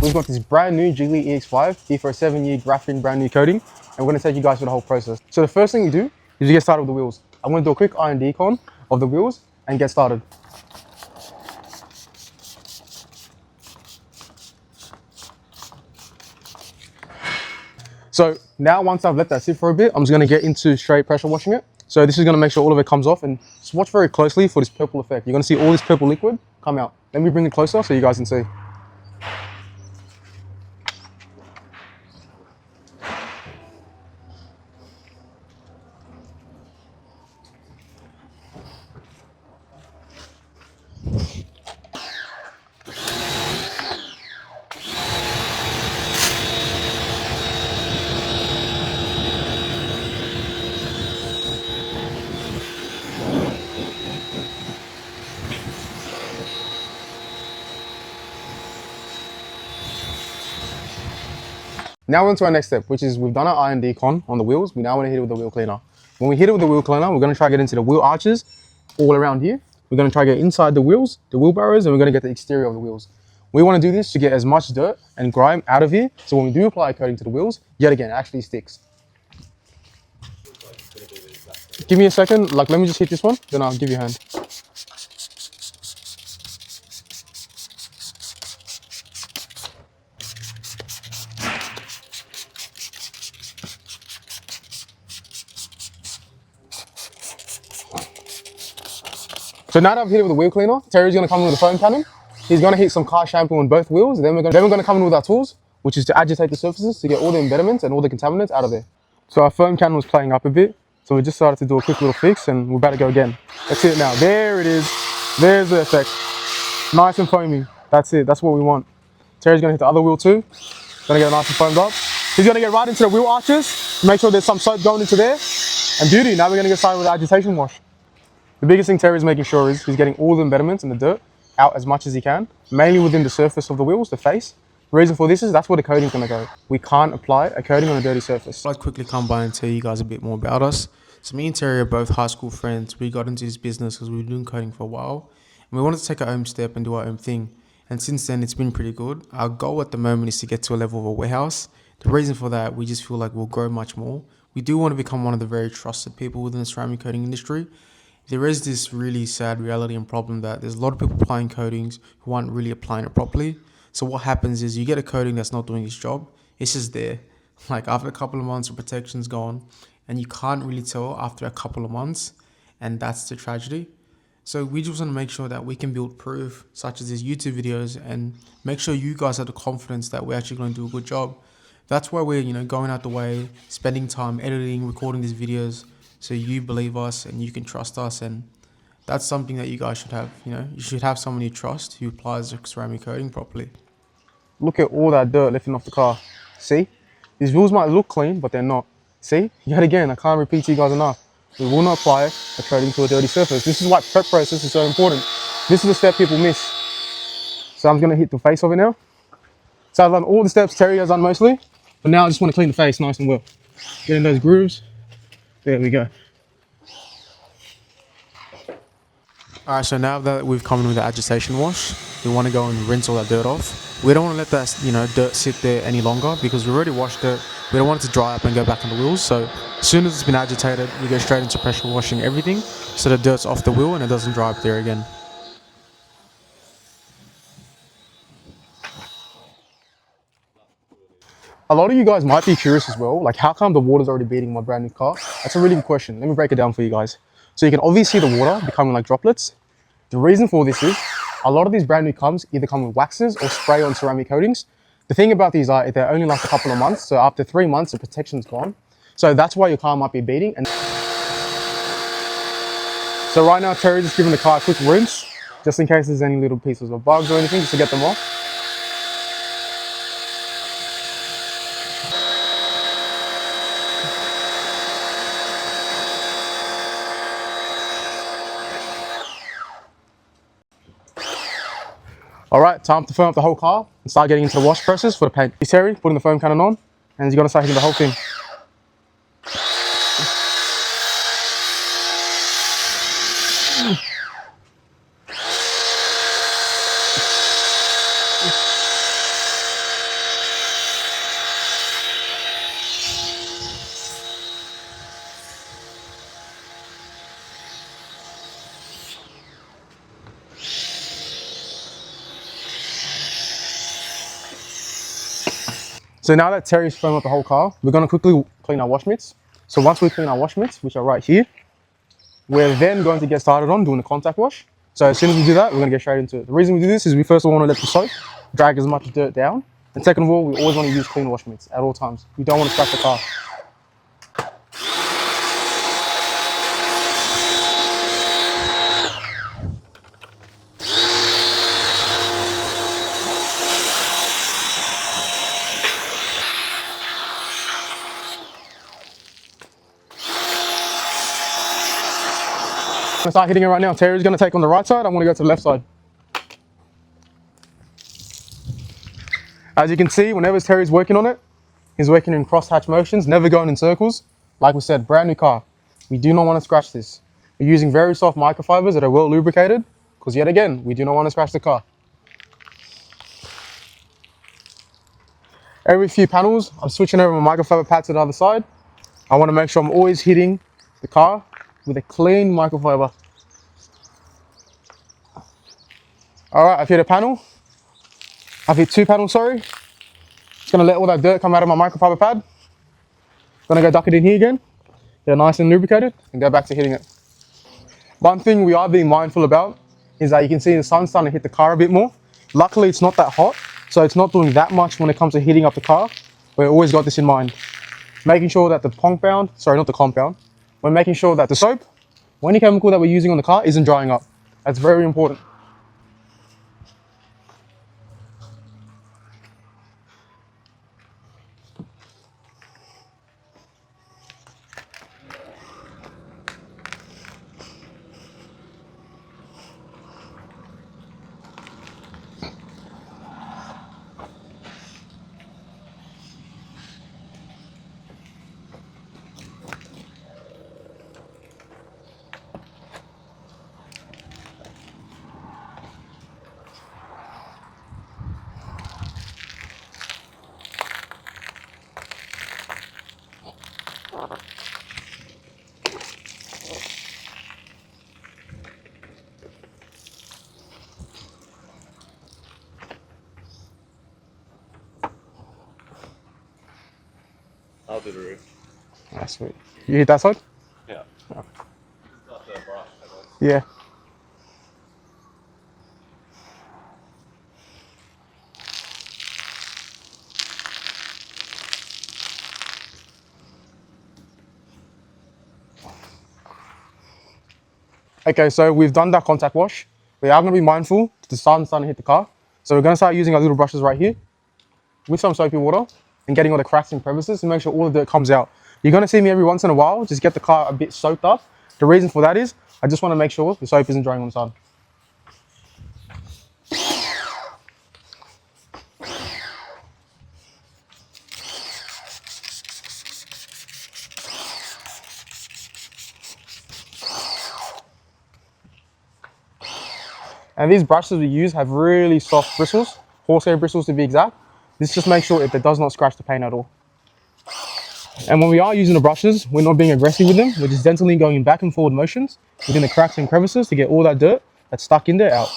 we've got this brand new Geely EX5 here for a 7-year Graphene brand new coating, and we're going to take you guys through the whole process. So the first thing you do is you get started with the wheels. I'm going to do a quick iron decon of the wheels and get started. So now once I've let that sit for a bit, I'm just going to get into straight pressure washing it. So this is going to make sure all of it comes off, and just watch very closely for this purple effect. You're going to see all this purple liquid come out. Let me bring it closer so you guys can see. Now we're on to our next step, which is we've done our iron decon on the wheels. We now want to hit it with the wheel cleaner. When we hit it with the wheel cleaner, we're going to try to get into the wheel arches all around here. We're going to try to get inside the wheels, the wheelbarrows, and we're going to get the exterior of the wheels. We want to do this to get as much dirt and grime out of here, so when we do apply a coating to the wheels, yet again, it actually sticks. Give me a second, let me just hit this one, then I'll give you a hand. So now that I've hit it with a wheel cleaner, Terry's going to come in with a foam cannon. He's going to hit some car shampoo on both wheels. Then we're going to come in with our tools, which is to agitate the surfaces to get all the embedments and all the contaminants out of there. So our foam cannon was playing up a bit. So we just started to do a quick little fix and we're about to go again. Let's hit it now. There it is. There's the effect. Nice and foamy. That's it. That's what we want. Terry's going to hit the other wheel too. Going to get it nice and foamed up. He's going to get right into the wheel arches. Make sure there's some soap going into there. And beauty. Now we're going to get started with the agitation wash. The biggest thing Terry's making sure is he's getting all the embedments and the dirt out as much as he can, mainly within the surface of the wheels, the face. The reason for this is that's where the coating's going to go. We can't apply a coating on a dirty surface. I'd quickly come by and tell you guys a bit more about us. So me and Terry are both high school friends. We got into this business because we've been doing coding for a while, and we wanted to take our own step and do our own thing. And since then, it's been pretty good. Our goal at the moment is to get to a level of a warehouse. The reason for that, we just feel like we'll grow much more. We do want to become one of the very trusted people within the ceramic coating industry. There is this really sad reality and problem that there's a lot of people applying coatings who aren't really applying it properly. So what happens is you get a coating that's not doing its job. It's just there. Like after a couple of months, the protection's gone, and you can't really tell after a couple of months, and that's the tragedy. So we just want to make sure that we can build proof, such as these YouTube videos, and make sure you guys have the confidence that we're actually going to do a good job. That's why we're going out the way, spending time editing, recording these videos, so you believe us and you can trust us, and that's something that you guys should have. You should have someone you trust who applies the ceramic coating properly. Look at all that dirt lifting off the car. See? These wheels might look clean, but they're not. See? Yet again, I can't repeat to you guys enough. We will not apply a coating to a dirty surface. This is why prep process is so important. This is the step people miss. So I'm going to hit the face of it now. So I've done all the steps Terry has done mostly, but now I just want to clean the face nice and well. Get in those grooves. There we go. Alright, so now that we've come in with the agitation wash, we want to go and rinse all that dirt off. We don't want to let that dirt sit there any longer because we already washed it. We don't want it to dry up and go back on the wheels. So as soon as it's been agitated, we go straight into pressure washing everything so the dirt's off the wheel and it doesn't dry up there again. A lot of you guys might be curious as well, like how come the water's already beating my brand new car? That's a really good question. Let me break it down for you guys. So you can obviously see the water becoming like droplets. The reason for this is a lot of these brand new cars either come with waxes or spray on ceramic coatings. The thing about these are they're only like a couple of months. So after 3 months, the protection's gone. So that's why your car might be beating. And so right now, Terry's just giving the car a quick rinse, just in case there's any little pieces of bugs or anything, just to get them off. All right, time to foam up the whole car and start getting into the wash process for the paint. Here's Terry putting the foam cannon on, and he's gonna start hitting the whole thing. So now that Terry's foamed up the whole car, we're going to quickly clean our wash mitts. So once we clean our wash mitts, which are right here, we're then going to get started on doing the contact wash. So as soon as we do that, we're going to get straight into it. The reason we do this is we first of all want to let the soap drag as much dirt down. And second of all, we always want to use clean wash mitts at all times. We don't want to scratch the car. I'm going to start hitting it right now. Terry's going to take on the right side. I'm going to go to the left side. As you can see, whenever Terry's working on it, he's working in cross-hatch motions, never going in circles. Like we said, brand new car. We do not want to scratch this. We're using very soft microfibers that are well lubricated, because yet again, we do not want to scratch the car. Every few panels, I'm switching over my microfiber pad to the other side. I want to make sure I'm always hitting the car with a clean microfiber. All right, I've hit a panel. I've hit 2 panels, sorry. Just gonna let all that dirt come out of my microfiber pad. Gonna go duck it in here again, get it nice and lubricated, and go back to hitting it. One thing we are being mindful about is that you can see the sun's starting to hit the car a bit more. Luckily, it's not that hot, so it's not doing that much when it comes to heating up the car. We always got this in mind. Making sure that the compound, sorry, not the compound, we're making sure that the soap or any chemical that we're using on the car isn't drying up. That's very important. I'll do the roof. That's sweet. You hit that side? Yeah. Oh. It's not the brush, I guess. Yeah. Okay, so we've done that contact wash. We are going to be mindful that the sun's starting to hit the car. So we're going to start using our little brushes right here with some soapy water and getting all the cracks and crevices to make sure all the dirt comes out. You're going to see me every once in a while just get the car a bit soaked up. The reason for that is I just want to make sure the soap isn't drying on the side. And these brushes we use have really soft bristles, horsehair bristles to be exact. This just makes sure it does not scratch the paint at all. And when we are using the brushes, we're not being aggressive with them. We're just gently going in back and forward motions within the cracks and crevices to get all that dirt that's stuck in there out.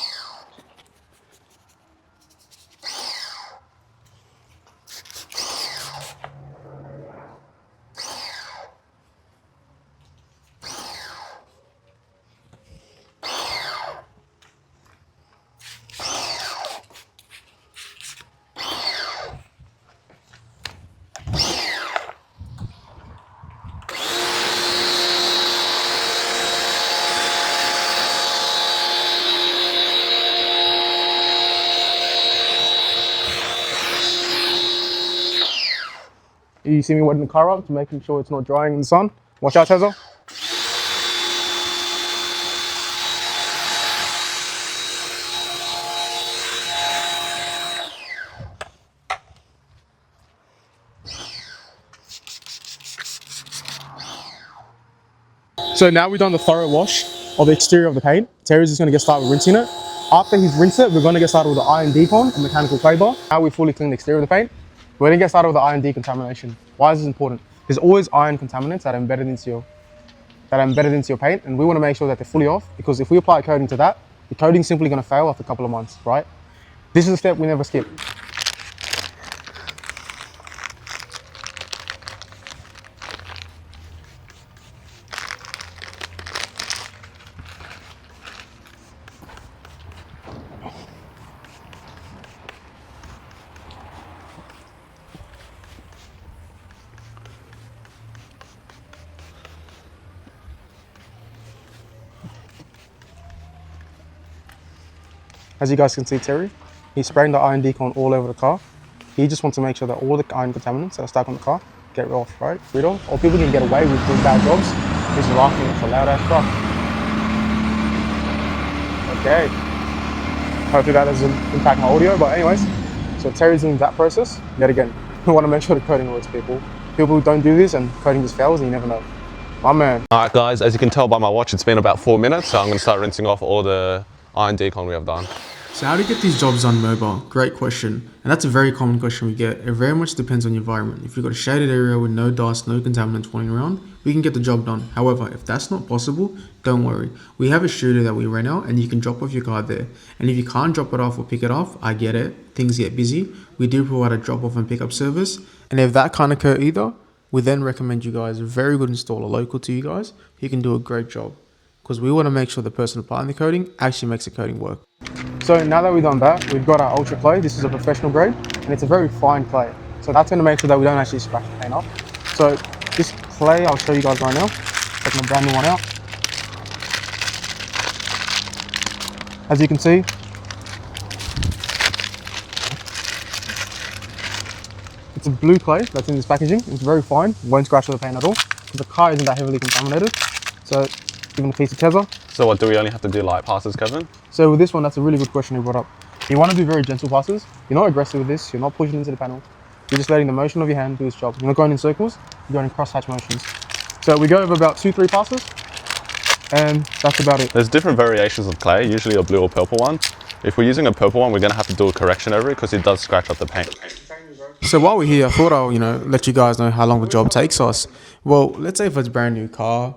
You see me wetting the car up to making sure it's not drying in the sun. Watch out, Tezza. So now we've done the thorough wash of the exterior of the paint. Terry's just going to get started with rinsing it. After he's rinsed it, we're going to get started with the iron decon and mechanical clay bar. Now we've fully cleaned the exterior of the paint. We're going to get started with the iron decontamination. Why is this important? There's always iron contaminants that are embedded into your paint, and we want to make sure that they're fully off, because if we apply a coating to that, the coating's simply going to fail after a couple of months, right? This is a step we never skip. As you guys can see, Terry, he's spraying the iron decon all over the car. He just wants to make sure that all the iron contaminants that are stuck on the car get rid of, right? Or people can get away with doing bad jobs. He's laughing at the loud ass truck. Okay. Hopefully that doesn't impact my audio, but anyways. So Terry's doing that process. Yet again, we want to make sure the coating works, people. People who don't do this and coating just fails, and you never know. My man. Alright guys, as you can tell by my watch, it's been about 4 minutes, so I'm going to start rinsing off all the iron decon we have done. So how do you get these jobs done mobile? Great question. And that's a very common question we get. It very much depends on your environment. If you've got a shaded area with no dust, no contaminants flying around, we can get the job done. However, if that's not possible, don't worry. We have a studio that we rent out and you can drop off your car there. And if you can't drop it off or pick it off, I get it. Things get busy. We do provide a drop off and pick up service. And if that can't occur either, we then recommend you guys a very good installer local to you guys who can do a great job. Because we want to make sure the person applying the coating actually makes the coating work. So now that we've done that, we've got our ultra clay. This is a professional grade and it's a very fine clay. So that's going to make sure that we don't actually scratch the paint up. So this clay, I'll show you guys right now. Take my brand new one out. As you can see, it's a blue clay that's in this packaging. It's very fine, won't scratch the paint at all. The car isn't that heavily contaminated. So given a piece of tether. So what, do we only have to do light passes, Kevin? So with this one, that's a really good question you brought up. You want to do very gentle passes. You're not aggressive with this. You're not pushing into the panel. You're just letting the motion of your hand do its job. You're not going in circles. You're going in cross-hatch motions. So we go over about 2-3 passes, and that's about it. There's different variations of clay, usually a blue or purple one. If we're using a purple one, we're going to have to do a correction over it because it does scratch up the paint. So while we're here, I thought I'll, let you guys know how long the job takes us. Well, let's say if it's a brand new car,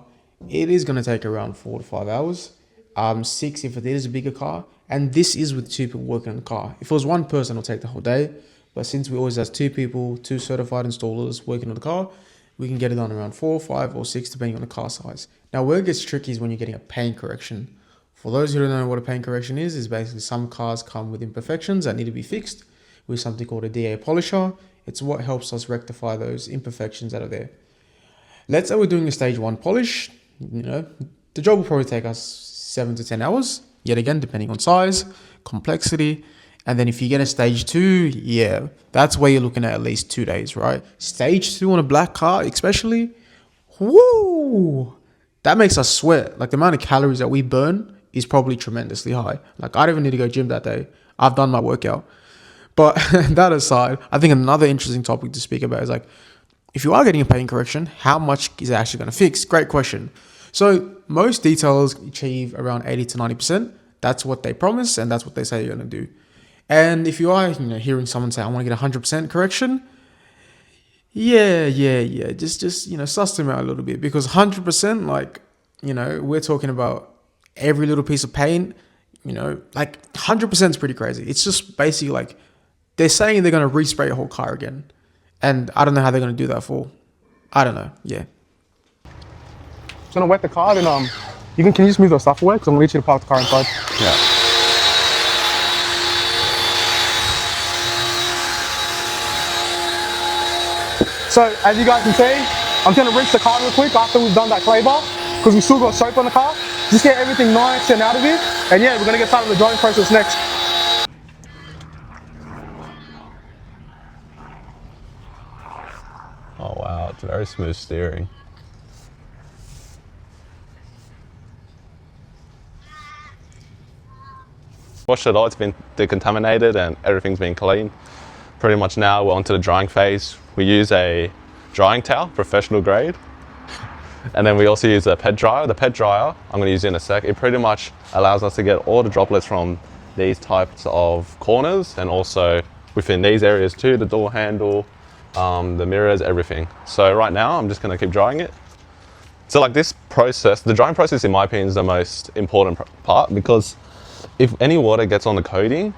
it is going to take around 4 to 5 hours. 6 if it is a bigger car. And this is with 2 people working on the car. If it was 1 person, it'll take the whole day. But since we always have 2 people, 2 certified installers working on the car, we can get it done around 4, 5, or 6, depending on the car size. Now, where it gets tricky is when you're getting a paint correction. For those who don't know what a paint correction is basically some cars come with imperfections that need to be fixed with something called a DA polisher. It's what helps us rectify those imperfections that are there. Let's say we're doing a stage 1 polish. The job will probably take us 7 to 10 hours. Yet again, depending on size, complexity. And then if you get a stage 2, yeah, that's where you're looking at least 2 days, right? Stage 2 on a black car, especially, whoo, that makes us sweat. Like the amount of calories that we burn is probably tremendously high. Like I don't even need to go gym that day. I've done my workout. But that aside, I think another interesting topic to speak about is like, if you are getting a paint correction, how much is it actually going to fix? Great question. So most detailers achieve around 80 to 90%. That's what they promise and that's what they say you're going to do. And if you are hearing someone say, I want to get 100% correction, yeah, just suss them out a little bit, because 100%, we're talking about every little piece of paint, like 100% is pretty crazy. It's just basically like they're saying they're going to respray your whole car again. And I don't know how they're going to do that for. I don't know. Yeah. It's going to wet the car, then can you just move the stuff away? Because I'm going to need you to park the car inside. Yeah. So as you guys can see, I'm going to rinse the car real quick after we've done that clay bar, because we still got soap on the car. Just get everything nice and out of it. And yeah, we're going to get started with the drying process next. Oh wow, it's very smooth steering. Washed it all, it's been decontaminated and everything's been clean. Pretty much now we're onto the drying phase. We use a drying towel, professional grade. And then we also use a pet dryer. The pet dryer, I'm going to use it in a sec. It pretty much allows us to get all the droplets from these types of corners and also within these areas too, the door handle, the mirrors, everything. So right now I'm just going to keep drying it. So like this process, the drying process in my opinion is the most important part, because if any water gets on the coating,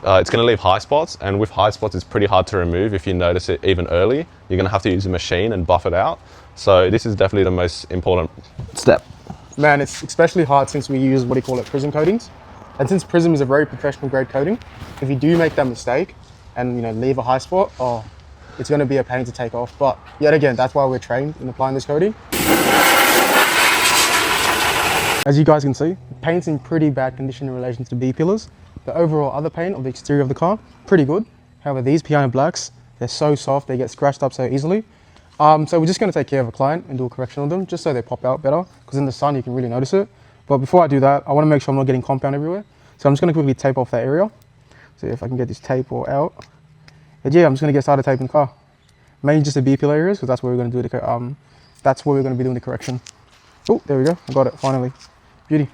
it's going to leave high spots, and with high spots it's pretty hard to remove. If you notice it even early, you're going to have to use a machine and buff it out. So this is definitely the most important step. Man, it's especially hard since we use Prizm coatings. And since Prizm is a very professional grade coating, if you do make that mistake and leave a high spot, it's going to be a pain to take off. But yet again, that's why we're trained in applying this coating. As you guys can see, the paint's in pretty bad condition in relation to B-pillars. The overall other paint of the exterior of the car, pretty good. However, these piano blacks, they're so soft, they get scratched up so easily. So we're just going to take care of a client and do a correction on them just so they pop out better, because in the sun you can really notice it. But before I do that, I want to make sure I'm not getting compound everywhere. So I'm just going to quickly tape off that area. See if I can get this tape all out. And yeah, I'm just going to get started taping the car. Mainly just the B pillar areas, because that's where we're going to do the that's where we're going to be doing the correction. Oh, there we go. I got it finally. Beauty.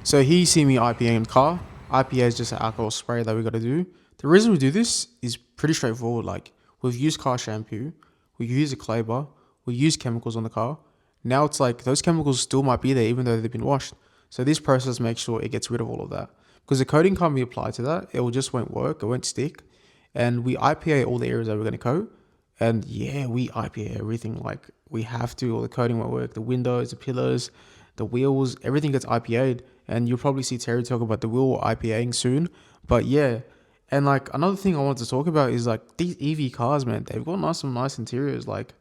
So here you see me IPAing the car. IPA is just an alcohol spray that we got to do. The reason we do this is pretty straightforward. Like, we've used car shampoo, we use a clay bar, we use chemicals on the car. Now it's like those chemicals still might be there even though they've been washed. So this process makes sure it gets rid of all of that. Because the coating can't be applied to that. It just won't work. It won't stick. And we IPA all the areas that we're going to coat. And yeah, we IPA everything. Like, we have to. All the coating won't work. The windows, the pillars, the wheels, everything gets IPA'd. And you'll probably see Terry talk about the wheel IPAing soon. But yeah. And like, another thing I wanted to talk about is like these EV cars, man. They've got some nice interiors. Like,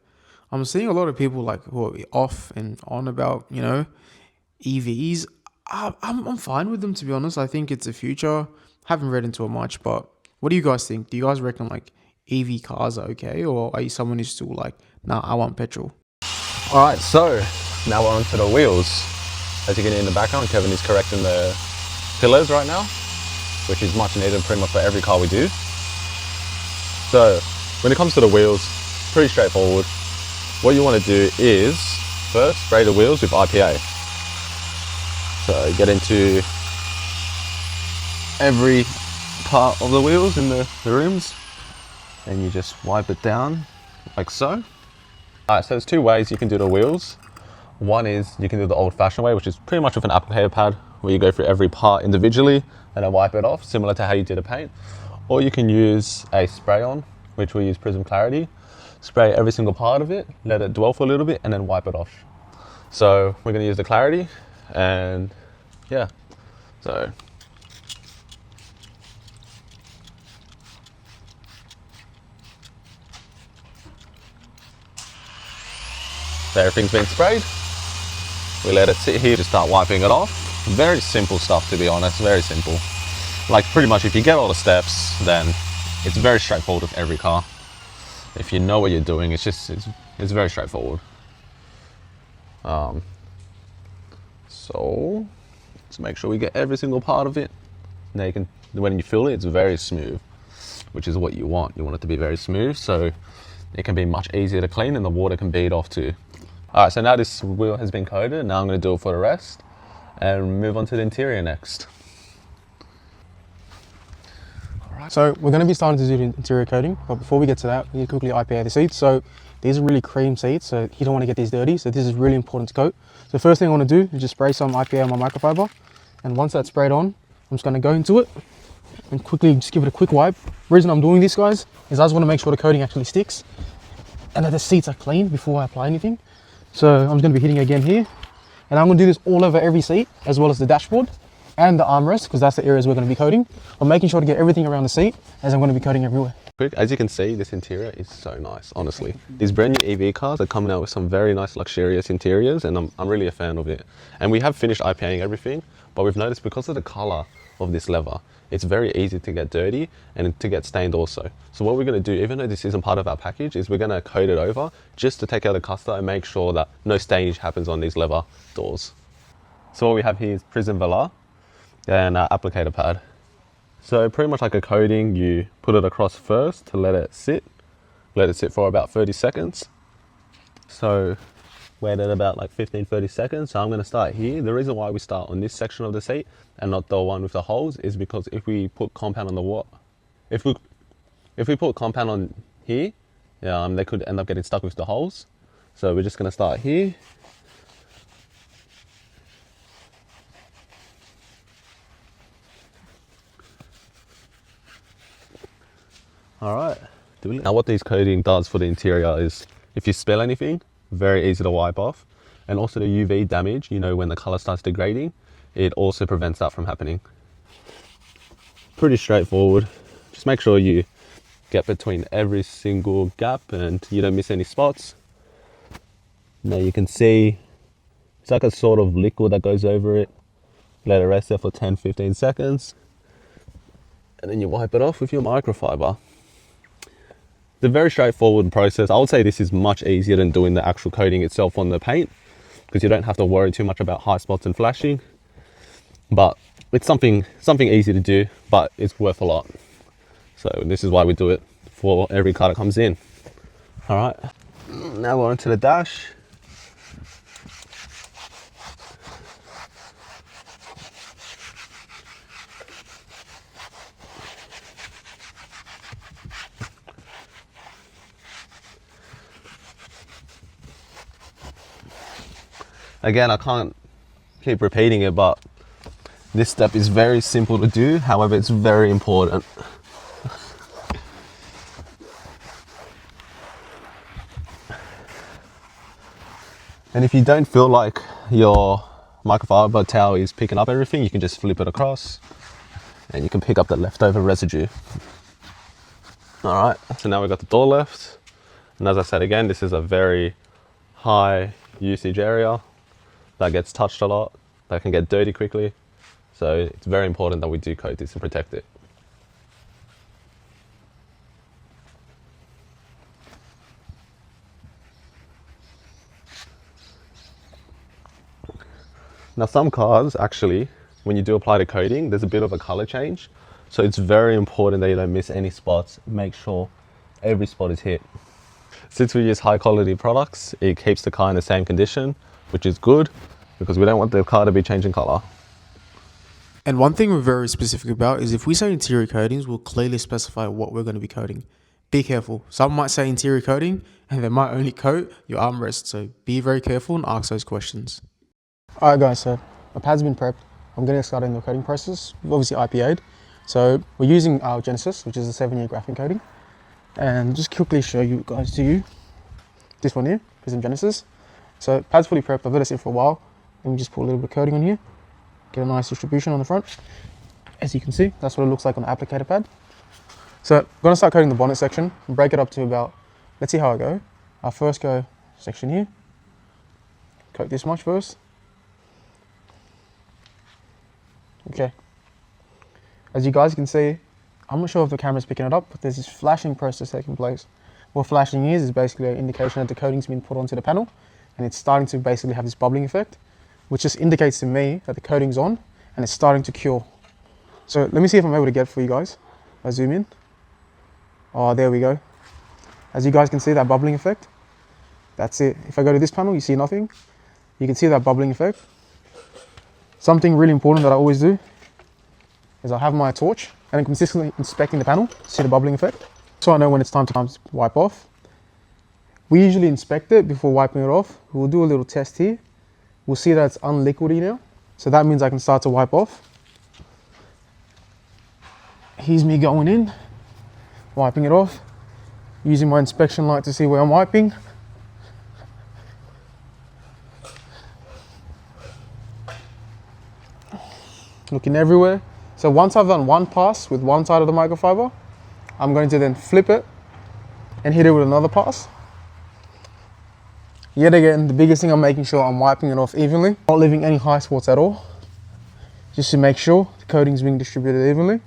I'm seeing a lot of people like who are off and on about, EVs. I'm fine with them, to be honest. I think it's the future. Haven't read into it much, but what do you guys think? Do you guys reckon like EV cars are okay, or are you someone who's still like, nah, I want petrol? All right, so now we're onto the wheels. As you can hear in the background, Kevin is correcting the pillars right now, which is much needed pretty much for every car we do. So when it comes to the wheels, pretty straightforward. What you want to do is first spray the wheels with IPA. So get into every part of the wheels in the rims, and you just wipe it down like so. All right, so there's two ways you can do the wheels. One is you can do the old-fashioned way, which is pretty much with an applicator pad, where you go through every part individually and then wipe it off, similar to how you did a paint. Or you can use a spray-on, which we use Prizm Clarity. Spray every single part of it, let it dwell for a little bit, and then wipe it off. So we're going to use the Clarity, and yeah, so everything's been sprayed. We let it sit here to start wiping it off. Very simple stuff, to be honest, very simple. Like, pretty much if you get all the steps, then it's very straightforward with every car. If you know what you're doing, it's very straightforward. So let's make sure we get every single part of it. Now you can, when you fill it, it's very smooth, which is what you want. You want it to be very smooth, so it can be much easier to clean and the water can bead off too. All right, so now this wheel has been coated. Now I'm going to do it for the rest and move on to the interior next. So we're going to be starting to do the interior coating, but before we get to that, we need to quickly IPA the seats. So these are really cream seats, so you don't want to get these dirty. So this is really important to coat. So the first thing I want to do is just spray some IPA on my microfiber. And once that's sprayed on, I'm just going to go into it and quickly just give it a quick wipe. The reason I'm doing this, guys, is I just want to make sure the coating actually sticks and that the seats are clean before I apply anything. So I'm just going to be hitting again here. And I'm going to do this all over every seat, as well as the dashboard and the armrest, because that's the areas we're going to be coating. I'm making sure to get everything around the seat, as I'm going to be coating everywhere. As you can see, this interior is so nice, honestly. These brand new EV cars are coming out with some very nice luxurious interiors, and I'm really a fan of it. And we have finished IPAing everything, but we've noticed because of the color of this leather, it's very easy to get dirty and to get stained also. So what we're going to do, even though this isn't part of our package, is we're going to coat it over just to take out the cluster and make sure that no stainage happens on these leather doors. So what we have here is Prizm Velar and our applicator pad. So pretty much like a coating, you put it across first to let it sit for about 30 seconds. So waited about like 15-30 seconds. So I'm going to start here. The reason why we start on this section of the seat and not the one with the holes is because if we put compound on the water, if we put compound on here, they could end up getting stuck with the holes. So we're just going to start here. All right. Now what this coating does for the interior is if you spill anything, very easy to wipe off. And also the UV damage, when the color starts degrading, it also prevents that from happening. Pretty straightforward. Just make sure you get between every single gap and you don't miss any spots. Now you can see it's like a sort of liquid that goes over it. Let it rest there for 10-15 seconds. And then you wipe it off with your microfiber. It's a very straightforward process. I would say this is much easier than doing the actual coating itself on the paint, because you don't have to worry too much about high spots and flashing. But it's something easy to do, but it's worth a lot. So this is why we do it for every car that comes in. All right, now we're onto the dash. Again, I can't keep repeating it, but this step is very simple to do. However, it's very important. And if you don't feel like your microfiber towel is picking up everything, you can just flip it across and you can pick up the leftover residue. All right, so now we've got the door left. And as I said again, this is a very high usage area that gets touched a lot, that can get dirty quickly. So it's very important that we do coat this and protect it. Now some cars actually, when you do apply the coating, there's a bit of a color change. So it's very important that you don't miss any spots. Make sure every spot is hit. Since we use high quality products, it keeps the car in the same condition, which is good because we don't want the car to be changing color. And one thing we're very specific about is if we say interior coatings, we'll clearly specify what we're going to be coating. Be careful. Some might say interior coating and they might only coat your armrest. So be very careful and ask those questions. Alright guys, so my pad's been prepped. I'm getting started in the coating process. We've obviously IPA'd. So we're using our Genesis, which is a 7-year graphene coating. And just quickly show you guys this one here, Prizm Genesis. So pad's fully prepped. I've let it sit for a while. Let me just put a little bit of coating on here. Get a nice distribution on the front. As you can see, that's what it looks like on the applicator pad. So I'm going to start coating the bonnet section and break it up to about, let's see how I go. I'll first go section here. Coat this much first. Okay. As you guys can see, I'm not sure if the camera's picking it up, but there's this flashing process taking place. What flashing is basically an indication that the coating's been put onto the panel and it's starting to basically have this bubbling effect, which just indicates to me that the coating's on and it's starting to cure. So let me see if I'm able to get it for you guys. I zoom in. Oh, there we go. As you guys can see, that bubbling effect, that's it. If I go to this panel, you see nothing. You can see that bubbling effect. Something really important that I always do is I have my torch and I'm consistently inspecting the panel to see the bubbling effect. So I know when it's time to wipe off. We usually inspect it before wiping it off. We'll do a little test here. We'll see that it's unliquidy now. So that means I can start to wipe off. Here's me going in, wiping it off, using my inspection light to see where I'm wiping. Looking everywhere. So once I've done one pass with one side of the microfiber, I'm going to then flip it and hit it with another pass. Yet again, the biggest thing, I'm making sure I'm wiping it off evenly, not leaving any high spots at all, just to make sure the coating's being distributed evenly.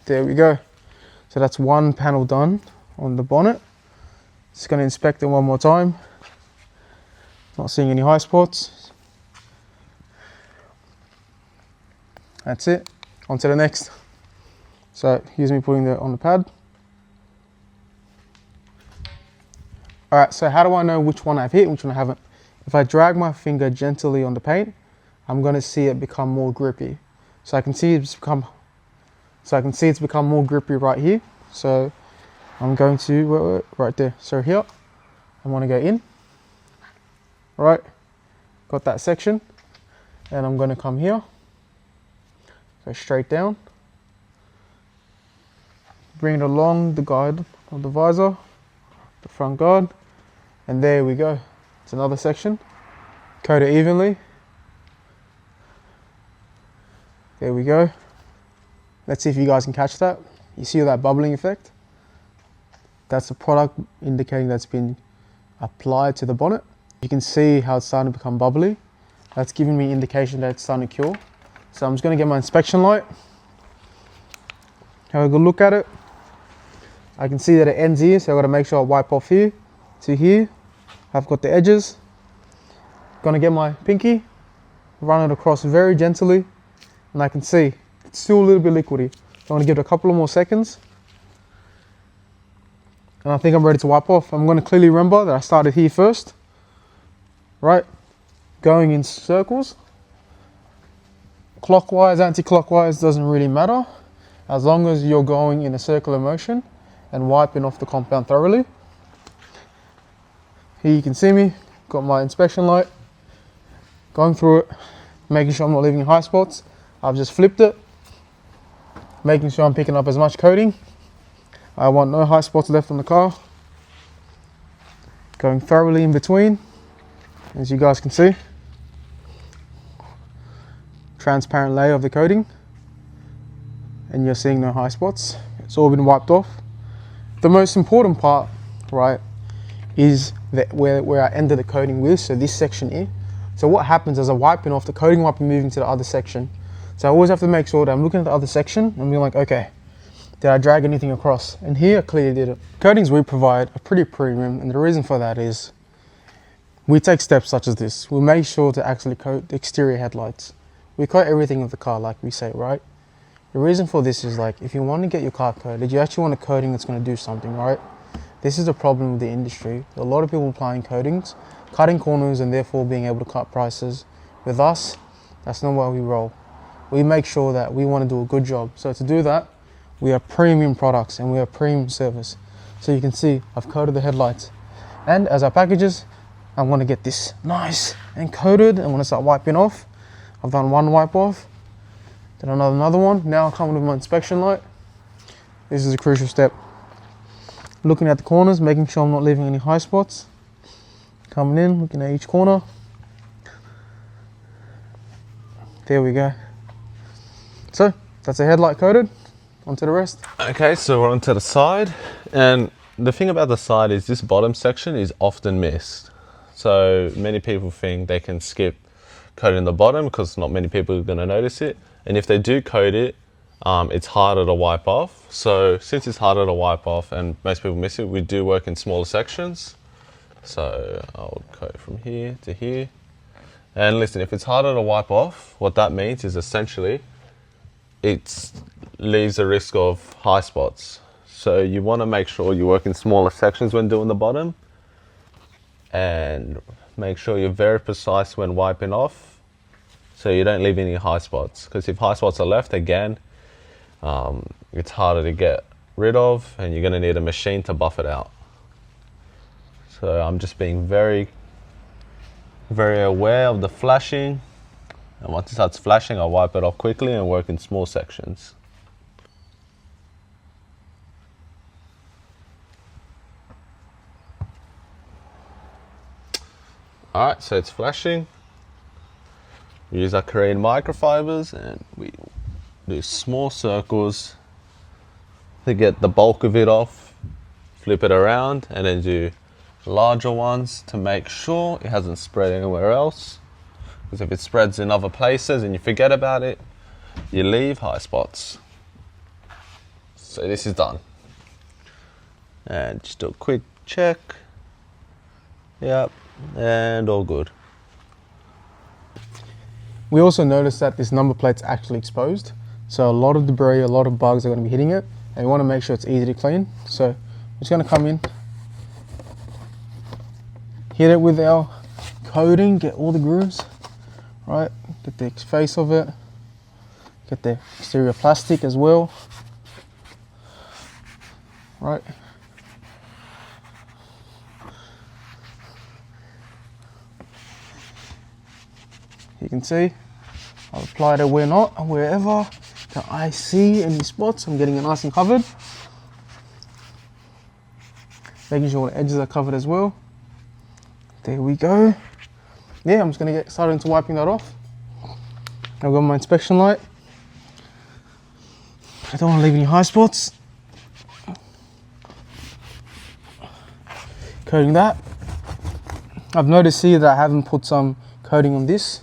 There we go. So that's one panel done on the bonnet. Just going to inspect it one more time. Not seeing any high spots. That's it. On to the next. So here's me putting it on the pad. All right, so how do I know which one I've hit and which one I haven't? If I drag my finger gently on the paint, I'm going to see it become more grippy. So I can see it's become more grippy right here. So I'm going to, right there. So here, I want to go in. All right, got that section. And I'm going to come here, go straight down. Bring it along the guide of the visor, the front guard, and there we go. It's another section. Coat it evenly. There we go. Let's see if you guys can catch that. You see that bubbling effect? That's the product indicating that's been applied to the bonnet. You can see how it's starting to become bubbly. That's giving me indication that it's starting to cure. So I'm just going to get my inspection light. Have a good look at it. I can see that it ends here, so I've got to make sure I wipe off here to here. I've got the edges. Gonna get my pinky, run it across very gently, and I can see it's still a little bit liquidy. So I'm gonna give it a couple of more seconds. And I think I'm ready to wipe off. I'm gonna clearly remember that I started here first, right? Going in circles. Clockwise, anti-clockwise, doesn't really matter, as long as you're going in a circular motion and wiping off the compound thoroughly. Here you can see me, got my inspection light, going through it, making sure I'm not leaving high spots. I've just flipped it, making sure I'm picking up as much coating. I want no high spots left on the car. Going thoroughly in between, as you guys can see. Transparent layer of the coating, and you're seeing no high spots. It's all been wiped off. The most important part, right, is that where I ended the coating with, so this section here. So what happens as I'm wiping off, the coating might be moving to the other section. So I always have to make sure that I'm looking at the other section and being like, okay, did I drag anything across? And here I clearly did it. Coatings we provide are pretty premium, and the reason for that is we take steps such as this. We make sure to actually coat the exterior headlights. We coat everything of the car, like we say, right? The reason for this is, like, if you want to get your car coated, you actually want a coating that's going to do something, right? This is the problem with the industry. A lot of people applying coatings, cutting corners, and therefore being able to cut prices. With us, that's not why we roll. We make sure that we want to do a good job. So to do that, we are premium products and we are premium service. So you can see I've coated the headlights. And as our packages, I want to get this nice and coated. I want to start wiping off. I've done one wipe off, then another one. Now I'm coming with my inspection light. This is a crucial step. Looking at the corners, making sure I'm not leaving any high spots. Coming in, looking at each corner. There we go. So that's a headlight coated. Onto the rest. Okay, so we're onto the side, and the thing about the side is this bottom section is often missed. So many people think they can skip coating the bottom because not many people are going to notice it, and if they do coat it, it's harder to wipe off. So since it's harder to wipe off and most people miss it, we do work in smaller sections. So I'll coat from here to here. And listen, if it's harder to wipe off, what that means is essentially it leaves a risk of high spots. So you want to make sure you work in smaller sections when doing the bottom, and make sure you're very precise when wiping off so you don't leave any high spots. Because if high spots are left, again, it's harder to get rid of and you're going to need a machine to buff it out. So I'm just being very, very aware of the flashing. And once it starts flashing, I'll wipe it off quickly and work in small sections. Alright, so it's flashing. We use our Korean microfibers and we do small circles to get the bulk of it off, flip it around, and then do larger ones to make sure it hasn't spread anywhere else. Because if it spreads in other places and you forget about it, you leave high spots. So this is done. And just do a quick check. Yep, and all good. We also noticed that this number plate's actually exposed. So a lot of debris, a lot of bugs are going to be hitting it. And we want to make sure it's easy to clean. So I'm just going to come in, hit it with our coating, get all the grooves, right? Get the face of it, get the exterior plastic as well, right? You can see I've applied it wherever that I see any spots, I'm getting it nice and covered. Making sure the edges are covered as well. There we go. Yeah, I'm just gonna get started into wiping that off. I've got my inspection light. I don't want to leave any high spots. Coating that. I've noticed here that I haven't put some coating on this.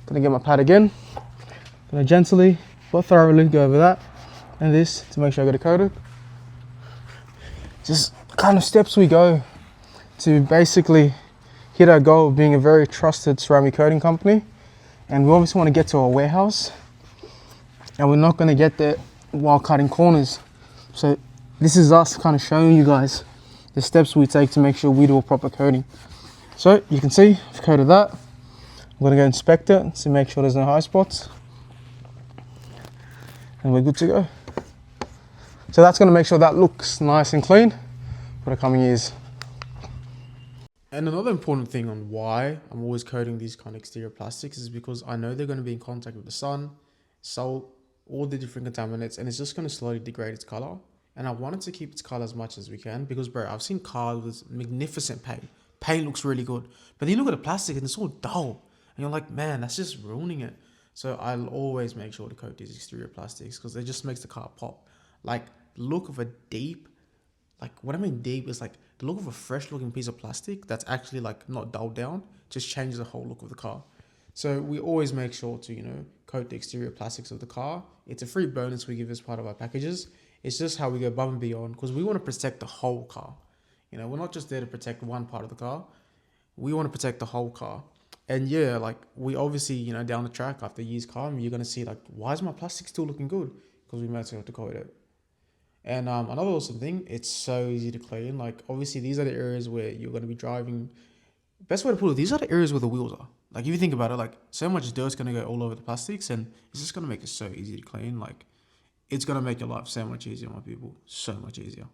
Gonna get my pad again. Gonna gently but thoroughly go over that and this to make sure I get it coated. Just kind of steps we go to basically hit our goal of being a very trusted ceramic coating company. And we obviously want to get to our warehouse, and we're not going to get there while cutting corners. So this is us kind of showing you guys the steps we take to make sure we do a proper coating. So you can see I've coated that. I'm going to go inspect it to make sure there's no high spots, and we're good to go. So that's going to make sure that looks nice and clean for the coming years. And another important thing on why I'm always coating these kind of exterior plastics is because I know they're going to be in contact with the sun, salt, all the different contaminants, and it's just going to slowly degrade its color. And I wanted to keep its color as much as we can because, bro, I've seen cars with magnificent paint. Paint looks really good, but then you look at the plastic and it's all dull. And you're like, man, that's just ruining it. So I'll always make sure to coat these exterior plastics because it just makes the car pop. Like, look of a deep, like what I mean deep is like the look of a fresh looking piece of plastic that's actually like not dulled down, just changes the whole look of the car. So we always make sure to, you know, coat the exterior plastics of the car. It's a free bonus we give as part of our packages. It's just how we go above and beyond because we want to protect the whole car. You know, we're not just there to protect one part of the car. We want to protect the whole car. And yeah, like we obviously, you know, down the track after years come, you're going to see like, why is my plastic still looking good? Because we might have to coat it. And another awesome thing, it's so easy to clean. Like obviously these are the areas where you're going to be driving. Best way to put it, these are the areas where the wheels are. Like if you think about it, like so much dirt's going to go all over the plastics and it's just going to make it so easy to clean. Like it's going to make your life so much easier, my people. So much easier.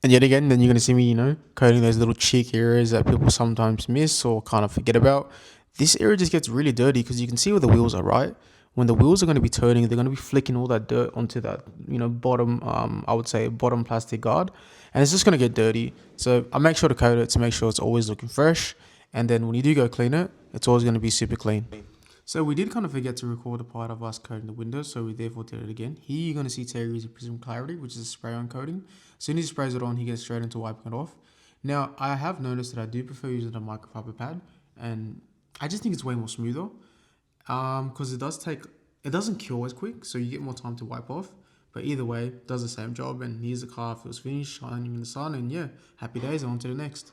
And yet again, then you're going to see me, you know, coating those little cheek areas that people sometimes miss or kind of forget about. This area just gets really dirty because you can see where the wheels are, right? When the wheels are going to be turning, they're going to be flicking all that dirt onto that, you know, bottom, I would say bottom plastic guard. And it's just going to get dirty. So I make sure to coat it to make sure it's always looking fresh. And then when you do go clean it, it's always going to be super clean. So we did kind of forget to record a part of us coating the windows, so we therefore did it again. Here you're going to see Terry using Prizm Clarity, which is a spray-on coating. As soon as he sprays it on, he gets straight into wiping it off. Now, I have noticed that I do prefer using a microfiber pad, and I just think it's way more smoother because it doesn't cure as quick, so you get more time to wipe off. But either way, it does the same job, and here's the car, feels finished, shining in the sun, and yeah, happy days, on to the next.